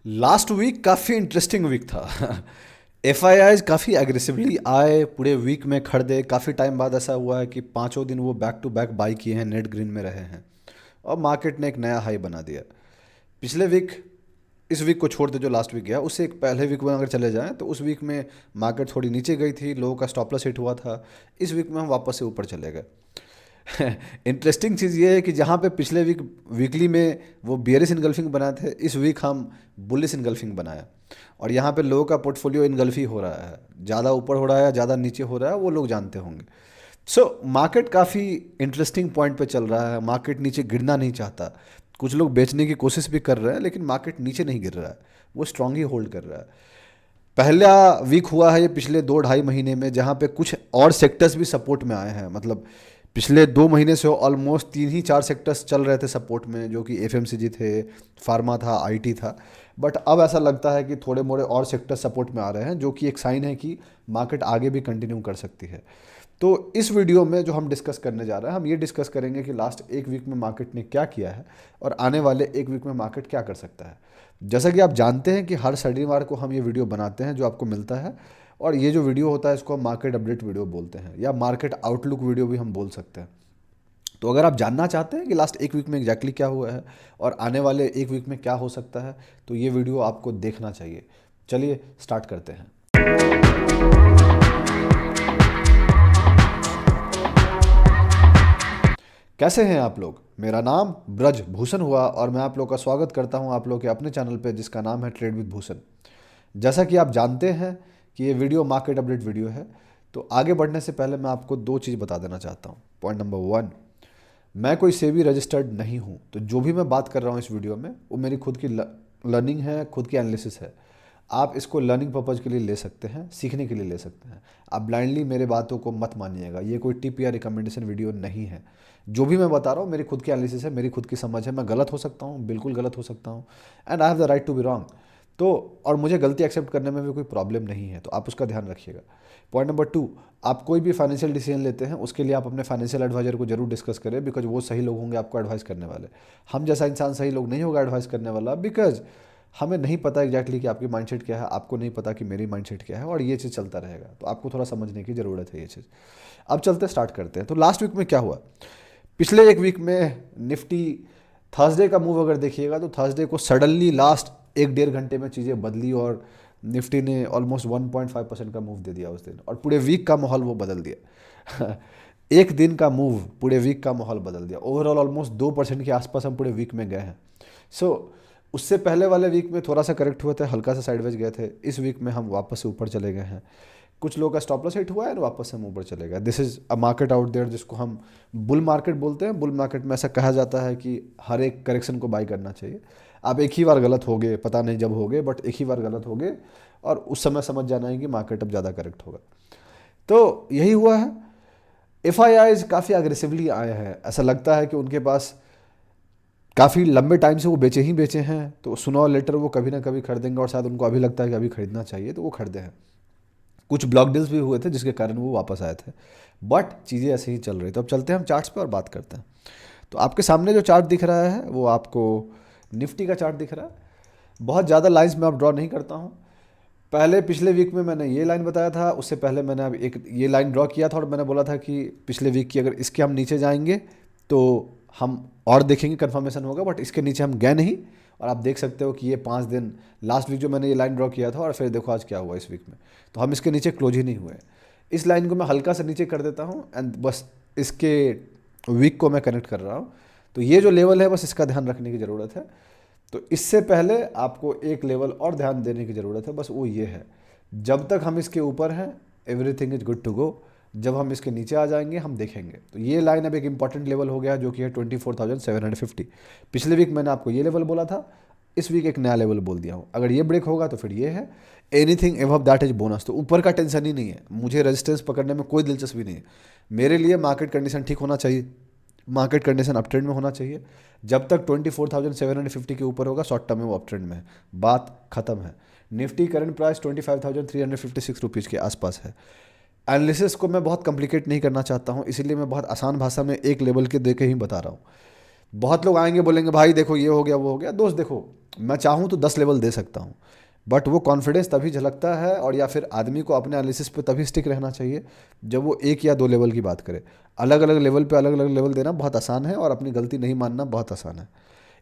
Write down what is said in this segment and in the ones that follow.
Last week काफ़ी interesting week था। FIIs काफ़ी एग्रेसिवली आए, पूरे वीक में खरीदे। काफ़ी टाइम बाद ऐसा हुआ है कि पांचों दिन वो बैक टू बैक बाई किए हैं, नेट ग्रीन में रहे हैं और मार्केट ने एक नया हाई बना दिया। पिछले वीक, इस वीक को छोड़ दे जो लास्ट वीक गया, उससे एक पहले वीक में अगर चले जाएं तो उस वीक में मार्केट थोड़ी नीचे गई थी, लोगों का स्टॉप लॉस हिट हुआ था। इस वीक में हम वापस से ऊपर चले गए। इंटरेस्टिंग चीज़ ये है कि जहाँ पे पिछले वीक वीकली में वो बियरिश इनगल्फिंग बनाए थे, इस वीक हम बुलिश इनगल्फिंग बनाया। और यहाँ पे लोगों का पोर्टफोलियो इनगल्फी हो रहा है, ज़्यादा ऊपर हो रहा है, ज़्यादा नीचे हो रहा है, वो लोग जानते होंगे। सो मार्केट काफ़ी इंटरेस्टिंग पॉइंट पे चल रहा है। मार्केट नीचे गिरना नहीं चाहता। कुछ लोग बेचने की कोशिश भी कर रहे हैं, लेकिन मार्केट नीचे नहीं गिर रहा है, वो स्ट्रांग ही होल्ड कर रहा है। पहला वीक हुआ है ये पिछले 2 ढाई महीने में जहाँ पे कुछ और सेक्टर्स भी सपोर्ट में आए हैं। मतलब पिछले 2 महीने से ऑलमोस्ट 3 ही 4 सेक्टर्स चल रहे थे सपोर्ट में, जो कि एफएमसीजी थे, फार्मा था, आईटी था। बट अब ऐसा लगता है कि थोड़े मोड़े और सेक्टर सपोर्ट में आ रहे हैं, जो कि एक साइन है कि मार्केट आगे भी कंटिन्यू कर सकती है। तो इस वीडियो में जो हम डिस्कस करने जा रहे हैं, हम ये डिस्कस करेंगे कि लास्ट एक वीक में मार्केट ने क्या किया है और आने वाले एक वीक में मार्केट क्या कर सकता है। जैसा कि आप जानते हैं कि हर शनिवार को हम ये वीडियो बनाते हैं जो आपको मिलता है। और ये जो वीडियो होता है इसको हम मार्केट अपडेट वीडियो बोलते हैं, या मार्केट आउटलुक वीडियो भी हम बोल सकते हैं। तो अगर आप जानना चाहते हैं कि लास्ट एक वीक में एग्जैक्टली क्या हुआ है और आने वाले एक वीक में क्या हो सकता है, तो ये वीडियो आपको देखना चाहिए। चलिए स्टार्ट करते हैं। कैसे हैं आप लोग? मेरा नाम ब्रज भूषण हुआ और मैं आप लोग का स्वागत करता हूं आप लोग के अपने चैनल पे, जिसका नाम है ट्रेड विद भूषण। जैसा कि आप जानते हैं कि ये वीडियो मार्केट अपडेट वीडियो है, तो आगे बढ़ने से पहले मैं आपको दो चीज़ बता देना चाहता हूँ। पॉइंट नंबर वन, मैं कोई सेबी रजिस्टर्ड नहीं हूँ, तो जो भी मैं बात कर रहा हूँ इस वीडियो में वो मेरी खुद की लर्निंग है, खुद की एनालिसिस है। आप इसको लर्निंग पर्पज़ के लिए ले सकते हैं, सीखने के लिए ले सकते हैं। आप ब्लाइंडली मेरे बातों को मत मानिएगा, ये कोई टिप या रिकमेंडेशन वीडियो नहीं है। जो भी मैं बता रहा हूँ मेरी खुद की एनालिसिस है, मेरी खुद की समझ है। मैं गलत हो सकता हूँ, बिल्कुल गलत हो सकता हूँ, and I have the right to be wrong. तो और मुझे गलती एक्सेप्ट करने में भी कोई प्रॉब्लम नहीं है, तो आप उसका ध्यान रखिएगा। पॉइंट नंबर टू, आप कोई भी फाइनेंशियल डिसीजन लेते हैं उसके लिए आप अपने फाइनेंशियल एडवाइजर को जरूर डिस्कस करें, बिकॉज वो सही लोग होंगे आपको एडवाइस करने वाले। हम जैसा इंसान सही लोग नहीं होगा एडवाइस करने वाला, बिकॉज हमें नहीं पता एग्जैक्टली कि आपकी माइंडसेट क्या है, आपको नहीं पता कि मेरी माइंडसेट क्या है, और ये चीज़ चलता रहेगा। तो आपको थोड़ा समझने की ज़रूरत है ये चीज़। अब चलते स्टार्ट करते हैं। तो लास्ट वीक में क्या हुआ? पिछले एक वीक में निफ्टी, थर्सडे का मूव अगर देखिएगा तो थर्सडे को सडनली लास्ट 1 डेढ़ घंटे में चीज़ें बदली और निफ्टी ने ऑलमोस्ट 1.5% का मूव दे दिया उस दिन, और पूरे वीक का माहौल वो बदल दिया। एक दिन का मूव पूरे वीक का माहौल बदल दिया। ओवरऑल ऑलमोस्ट 2% के आसपास हम पूरे वीक में गए हैं। सो उससे पहले वाले वीक में थोड़ा सा करेक्ट हुए थे, हल्का सा साइडवेज गए थे। इस वीक में हम वापस से ऊपर चले गए हैं। कुछ लोगों का स्टॉप लॉस हिट हुआ है और वापस से हम ऊपर चले गए। This is a market out there, जिसको हम बुल मार्केट बोलते हैं। बुल मार्केट में ऐसा कहा जाता है कि हर एक करेक्शन को बाई करना चाहिए। आप एक ही बार गलत हो गए, पता नहीं जब हो गए, बट एक ही बार गलत हो गए और उस समय समझ जाना है कि मार्केट अब ज़्यादा करेक्ट होगा। तो यही हुआ है। एफ आई आईज काफ़ी अग्रेसिवली आए हैं। ऐसा लगता है कि उनके पास काफ़ी लंबे टाइम से वो बेचे ही बेचे हैं, तो सुनो लेटर वो कभी ना कभी खरीदेंगे, और शायद उनको अभी लगता है कि अभी खरीदना चाहिए तो वो खरीदे हैं। कुछ ब्लॉक डील्स भी हुए थे जिसके कारण वो वापस आए थे, बट चीज़ें ऐसे ही चल रही। तो अब चलते हैं हम चार्ट्स पे और बात करते हैं। तो आपके सामने जो चार्ट दिख रहा है वो आपको निफ्टी का चार्ट दिख रहा है। बहुत ज़्यादा लाइंस मैं अब ड्रॉ नहीं करता हूँ। पहले पिछले वीक में मैंने ये लाइन बताया था, उससे पहले मैंने अब एक ये लाइन ड्रॉ किया था और मैंने बोला था कि पिछले वीक की अगर इसके हम नीचे जाएंगे तो हम और देखेंगे, कंफर्मेशन होगा, बट इसके नीचे हम गए नहीं। और आप देख सकते हो कि ये 5 दिन, लास्ट वीक जो मैंने ये लाइन ड्रॉ किया था और फिर देखो आज क्या हुआ इस वीक में, तो हम इसके नीचे क्लोज ही नहीं हुए। इस लाइन को मैं हल्का सा नीचे कर देता हूँ एंड बस इसके वीक को मैं कनेक्ट कर रहा हूँ। तो ये जो लेवल है बस इसका ध्यान रखने की ज़रूरत है। तो इससे पहले आपको एक लेवल और ध्यान देने की ज़रूरत है, बस वो ये है, जब तक हम इसके ऊपर हैं everything is good to go. जब हम इसके नीचे आ जाएंगे हम देखेंगे। तो ये लाइन अब एक इंपॉर्टेंट लेवल हो गया जो कि है 24,750। पिछले वीक मैंने आपको ये लेवल बोला था, इस वीक एक नया लेवल बोल दिया हूँ। अगर ये ब्रेक होगा तो फिर ये है, anything above that is bonus. तो ऊपर का टेंशन ही नहीं है, मुझे रेजिस्टेंस पकड़ने में कोई दिलचस्पी नहीं है। मेरे लिए मार्केट कंडीशन ठीक होना चाहिए, मार्केट कंडीशन अप ट्रेंड में होना चाहिए। जब तक 24,750 के ऊपर होगा शॉर्ट टर्म में वो अप ट्रेंड में है, बात खत्म है। निफ्टी करंट प्राइस 25,356 रुपीज़ के आसपास है। एनालिसिस को मैं बहुत कॉम्प्लिकेट नहीं करना चाहता हूँ, इसीलिए मैं बहुत आसान भाषा में एक लेवल के दे के ही बता रहा हूँ। बहुत लोग आएंगे बोलेंगे भाई देखो ये हो गया वो हो गया। दोस्त देखो, मैं चाहूँ तो 10 लेवल दे सकता हूँ, बट वो कॉन्फिडेंस तभी झलकता है, और या फिर आदमी को अपने एनालिसिस पे तभी स्टिक रहना चाहिए जब वो 1 या 2 लेवल की बात करे। अलग अलग लेवल पे अलग अलग लेवल देना बहुत आसान है, और अपनी गलती नहीं मानना बहुत आसान है।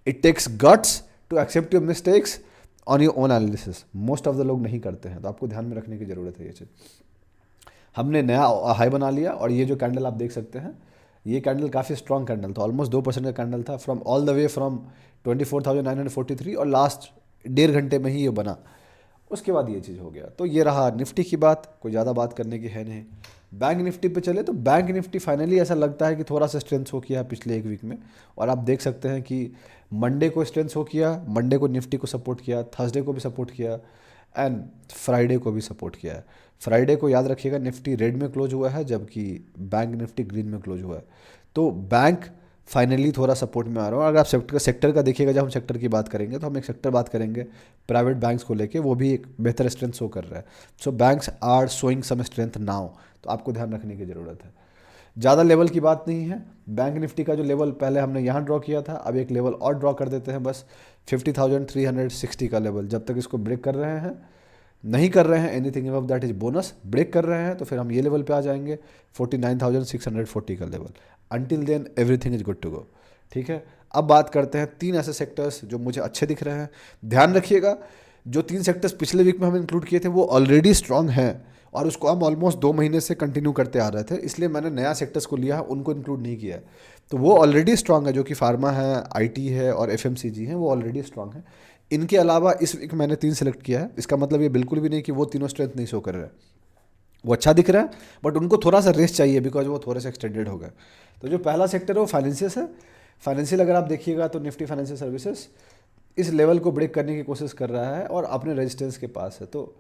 It takes guts to accept your mistakes on your own analysis. Most of the लोग नहीं करते हैं, तो आपको ध्यान में रखने की ज़रूरत है ये चीज़। हमने नया हाई बना लिया, और ये जो कैंडल आप देख सकते हैं, ये कैंडल काफ़ी स्ट्रॉन्ग कैंडल था, ऑलमोस्ट 2% का कैंडल था from all the way from 24,943, और लास्ट 1.5 घंटे में ही ये बना। उसके बाद ये चीज़ हो गया। तो ये रहा निफ्टी की बात, कोई ज़्यादा बात करने की है नहीं। बैंक निफ्टी पे चले तो बैंक निफ्टी फाइनली ऐसा लगता है कि थोड़ा सा स्ट्रेंथ शो किया पिछले एक वीक में, और आप देख सकते हैं कि मंडे को स्ट्रेंथ शो किया, मंडे को निफ्टी को सपोर्ट किया, थर्सडे को भी सपोर्ट किया, एंड फ्राइडे को भी सपोर्ट किया है। फ्राइडे को याद रखिएगा निफ्टी रेड में क्लोज हुआ है, जबकि बैंक निफ्टी ग्रीन में क्लोज हुआ है। तो बैंक फाइनली थोड़ा सपोर्ट में आ रहा है। अगर आप सेक्टर का देखिएगा, जब हम सेक्टर की बात करेंगे तो हम एक सेक्टर बात करेंगे प्राइवेट बैंक्स को लेके, वो भी एक बेहतर स्ट्रेंथ शो कर रहा है। So banks are showing some strength now, तो आपको ध्यान रखने की ज़रूरत है। ज़्यादा लेवल की बात नहीं है। बैंक निफ्टी का जो लेवल पहले हमने यहाँ ड्रॉ किया था, अब एक लेवल और ड्रॉ कर देते हैं बस, 50,360 का लेवल। जब तक इसको ब्रेक कर रहे हैं, नहीं कर रहे हैं, anything above that is bonus, break कर रहे हैं तो फिर हम ये लेवल पे आ जाएंगे 49,640 का level. Until then everything is good to go. ठीक है, अब बात करते हैं 3 ऐसे सेक्टर्स जो मुझे अच्छे दिख रहे हैं। ध्यान रखिएगा, जो 3 सेक्टर्स पिछले वीक में हम इंक्लूड किए थे वो ऑलरेडी स्ट्रांग हैं, और उसको हम ऑलमोस्ट 2 महीने से कंटिन्यू करते आ रहे थे, इसलिए मैंने नया सेक्टर्स को लिया है, उनको इंक्लूड नहीं किया है। तो वो ऑलरेडी स्ट्रांग है, जो कि फार्मा है, आईटी है और एफएमसीजी है, वो ऑलरेडी स्ट्रांग है। इनके अलावा इस वीक मैंने 3 सेलेक्ट किया है। इसका मतलब ये बिल्कुल भी नहीं कि वो तीनों स्ट्रेंथ नहीं शो कर रहे हैं, वो अच्छा दिख रहा है, बट उनको थोड़ा सा रेस्ट चाहिए बिकॉज वो थोड़े से एक्सटेंडेड हो गए। तो जो पहला सेक्टर है वो फाइनेंशियस है। फाइनेंशियल अगर आप देखिएगा तो निफ्टी फाइनेंशियल सर्विसेज इस लेवल को ब्रेक करने की कोशिश कर रहा है और अपने रेजिस्टेंस के पास है। तो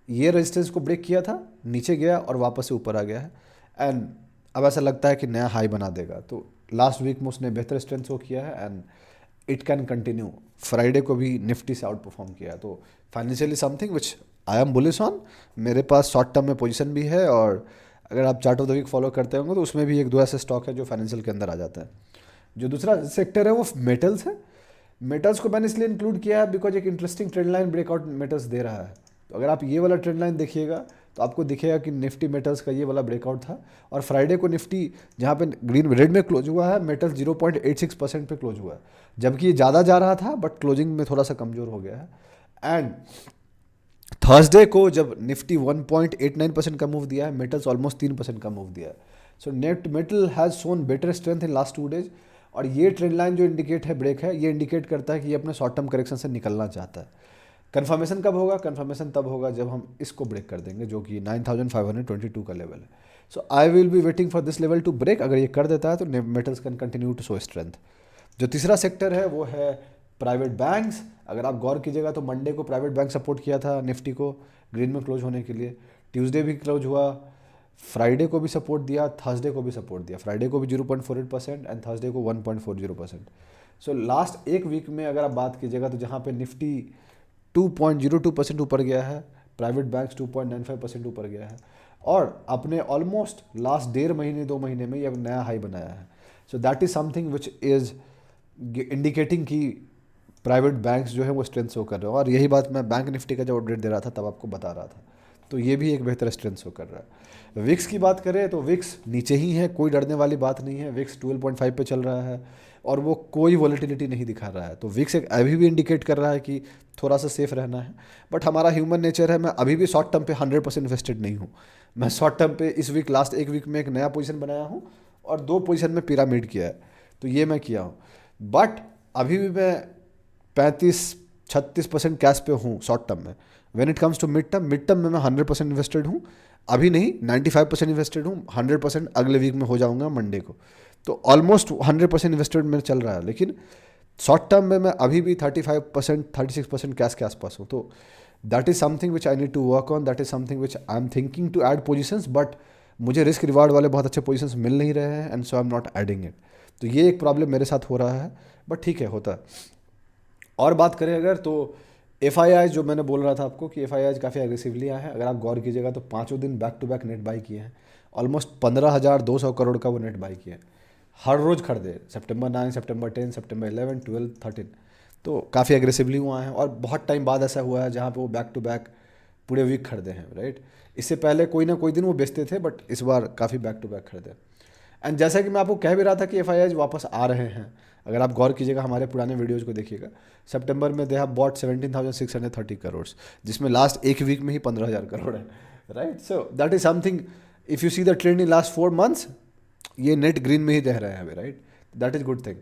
ये रेजिस्टेंस को ब्रेक किया था, नीचे गया और वापस से ऊपर आ गया है, एंड अब ऐसा लगता है कि नया हाई बना देगा। तो लास्ट वीक में उसने बेहतर स्ट्रेंथ शो किया है, and it can continue. Friday को भी निफ्टी से आउट परफॉर्म किया, तो financially something which I am bullish on. मेरे पास शॉर्ट टर्म में पोजीशन भी है, और अगर आप chart of the week follow करते होंगे तो उसमें भी 1-2 ऐसे स्टॉक है जो फाइनेंशियल के अंदर आ जाता है। जो दूसरा सेक्टर है वो मेटल्स है। मेटल्स को मैंने इसलिए इंक्लूड किया है बिकॉज एक interesting trend line breakout metals they रहा है। तो अगर आप ये वाला ट्रेंड लाइन देखिएगा तो आपको दिखेगा कि निफ्टी मेटल्स का ये वाला ब्रेकआउट था, और फ्राइडे को निफ्टी जहाँ पे ग्रीन रेड में क्लोज हुआ है, मेटल्स 0.86% पे क्लोज हुआ है, जबकि ये ज़्यादा जा रहा था बट क्लोजिंग में थोड़ा सा कमज़ोर हो गया है। एंड थर्सडे को जब निफ्टी 1.89% का मूव दिया है, मेटल्स ऑलमोस्ट 3% का मूव दिया है। So net metal has shown better strength in last 2 days, और ये ट्रेंड लाइन जो इंडिकेट है ब्रेक है, ये इंडिकेट करता है कि ये अपने शॉर्ट टर्म करेक्शन से निकलना चाहता है। कन्फर्मेशन कब होगा? कन्फर्मेशन तब होगा जब हम इसको ब्रेक कर देंगे, जो कि 9,522 का लेवल है। So I will be waiting for this level to break. अगर ये कर देता है तो metals can continue to show strength. जो तीसरा सेक्टर है वो है प्राइवेट बैंक्स। अगर आप गौर कीजिएगा तो मंडे को प्राइवेट बैंक सपोर्ट किया था निफ्टी को ग्रीन में क्लोज होने के लिए, ट्यूसडे भी क्लोज हुआ, फ्राइडे को भी सपोर्ट दिया, थर्सडे को भी सपोर्ट दिया। फ्राइडे को भी 0.48% एंड थर्सडे को 1.40%। सो लास्ट एक वीक में अगर आप बात कीजिएगा तो जहाँ पे निफ्टी 2.02% ऊपर गया है, प्राइवेट बैंक्स 2.95% ऊपर गया है, और अपने ऑलमोस्ट लास्ट 1.5 महीने 2 महीने में ये नया हाई बनाया है। So that is something which is indicating कि प्राइवेट बैंक्स जो है वो स्ट्रेंथ शो कर रहे हो, और यही बात मैं बैंक निफ्टी का जब अपडेट दे रहा था तब आपको बता रहा था। तो ये भी एक बेहतर स्ट्रेंथ शो कर रहा है। विक्स की बात करें तो विक्स नीचे ही है, कोई डरने वाली बात नहीं है। विक्स 12.5 पे चल रहा है और वो कोई वॉलेटिलिटी नहीं दिखा रहा है। तो विक्स एक अभी भी इंडिकेट कर रहा है कि थोड़ा सा सेफ रहना है, बट हमारा ह्यूमन नेचर है, मैं अभी भी शॉर्ट टर्म पे 100% इन्वेस्टेड नहीं हूँ। मैं शॉर्ट टर्म पे इस वीक लास्ट एक वीक में एक नया पोजीशन बनाया हूँ और 2 पोजीशन में पिरामिड किया है, तो ये मैं किया हूँ। बट अभी भी मैं 35-36% कैश पे हूँ शॉर्ट टर्म में। When it comes to mid term में मैं 100% इन्वेस्टेड हूँ। अभी नहीं, 95% इन्वेस्टेड हूँ, 100% अगले वीक में हो जाऊँगा मंडे को। तो ऑलमोस्ट 100% इन्वेस्टेड में चल रहा है, लेकिन शॉर्ट टर्म में मैं अभी भी 35% 36% कैश के आसपास हूँ। तो that is something which I need to work on, that is something which I am thinking to add positions, but मुझे रिस्क रिवार्ड वाले बहुत अच्छे पोजिशंस मिल नहीं रहे हैं, and so I am not adding it. तो ये एक प्रॉब्लम मेरे साथ हो रहा है, बट ठीक है, होता है। और बात करें अगर तो एफ आई आई, जो मैंने बोल रहा था आपको कि एफ आई आई काफ़ी एग्रेसिवली आए हैं, अगर आप गौर कीजिएगा तो 5 दिन back to back net buy किए हैं, ऑलमोस्ट 15,200 करोड़ का वो नेट बाई किए हैं। हर रोज़ खरीदे, सितंबर 9, सितंबर 10, सितंबर 11, 12, 13, तो काफ़ी एग्रेसिवली हुआ है। और बहुत टाइम बाद ऐसा हुआ है जहाँ पे वो बैक टू बैक पूरे वीक खरीदे हैं, राइट। इससे पहले कोई ना कोई दिन वो बेचते थे, बट इस बार काफ़ी बैक टू बैक खरीदे। एंड जैसा कि मैं आपको कह भी रहा था कि एफ वापस आ रहे हैं, अगर आप गौर कीजिएगा हमारे पुराने वीडियोज़ को देखिएगा, सितंबर में दे हैव बॉट 17,630 करोड़, जिसमें लास्ट एक वीक में ही 15,000 करोड़ है, right. So that is something, if you see the trend in last 4 months, ये नेट ग्रीन में ही रह रहे हैं अभी, right. That is good thing.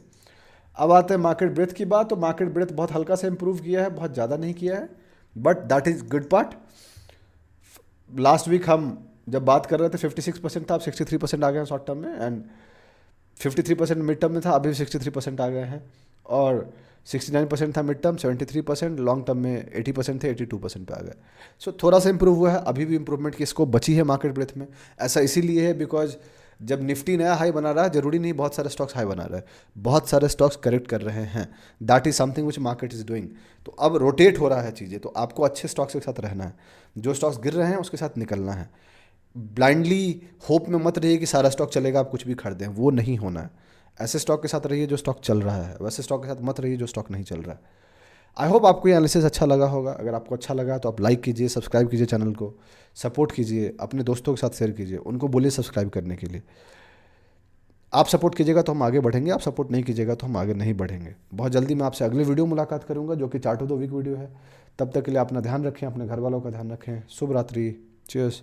अब आते हैं मार्केट ब्रेथ की बात। तो मार्केट ब्रेथ बहुत हल्का से इंप्रूव किया है, बहुत ज़्यादा नहीं किया है, but that is good part. Last week हम जब बात कर रहे थे 56% था, अब 63% आ गए हैं शॉर्ट टर्म में, एंड 53% मिड टर्म में था, अभी 63% आ गए हैं। और 69% था मिड टर्म, 73%, लॉन्ग टर्म में 80% थे, 82% पे आ गए। सो थोड़ा सा इंप्रूव हुआ है, अभी भी इंप्रूवमेंट की स्कोप बची है मार्केट ब्रेथ में। ऐसा इसीलिए है बिकॉज जब निफ्टी नया हाई बना रहा है, जरूरी नहीं बहुत सारे स्टॉक्स हाई बना रहे हैं, बहुत सारे स्टॉक्स करेक्ट कर रहे हैं। That is something which market is doing. तो अब रोटेट हो रहा है चीज़ें, तो आपको अच्छे स्टॉक्स के साथ रहना है, जो स्टॉक्स गिर रहे हैं उसके साथ निकलना है। ब्लाइंडली होप में मत रहिए कि सारा स्टॉक चलेगा आप कुछ भी खरीदें, वो नहीं होना है। ऐसे स्टॉक के साथ रहिए जो स्टॉक चल रहा है, वैसे स्टॉक के साथ मत रहिए जो स्टॉक नहीं चल रहा है। आई होप आपको ये एनालिसिस अच्छा लगा होगा। अगर आपको अच्छा लगा तो आप लाइक कीजिए, सब्सक्राइब कीजिए चैनल को, सपोर्ट कीजिए, अपने दोस्तों के साथ शेयर कीजिए, उनको बोलिए सब्सक्राइब करने के लिए। आप सपोर्ट कीजिएगा तो हम आगे बढ़ेंगे, आप सपोर्ट नहीं कीजिएगा तो हम आगे नहीं बढ़ेंगे। बहुत जल्दी मैं आपसे अगले वीडियो मुलाकात करूंगा जो कि chart of the week video है। तब तक के लिए अपना ध्यान रखें, अपने घर वालों का ध्यान रखें। शुभ रात्रि, चीयर्स।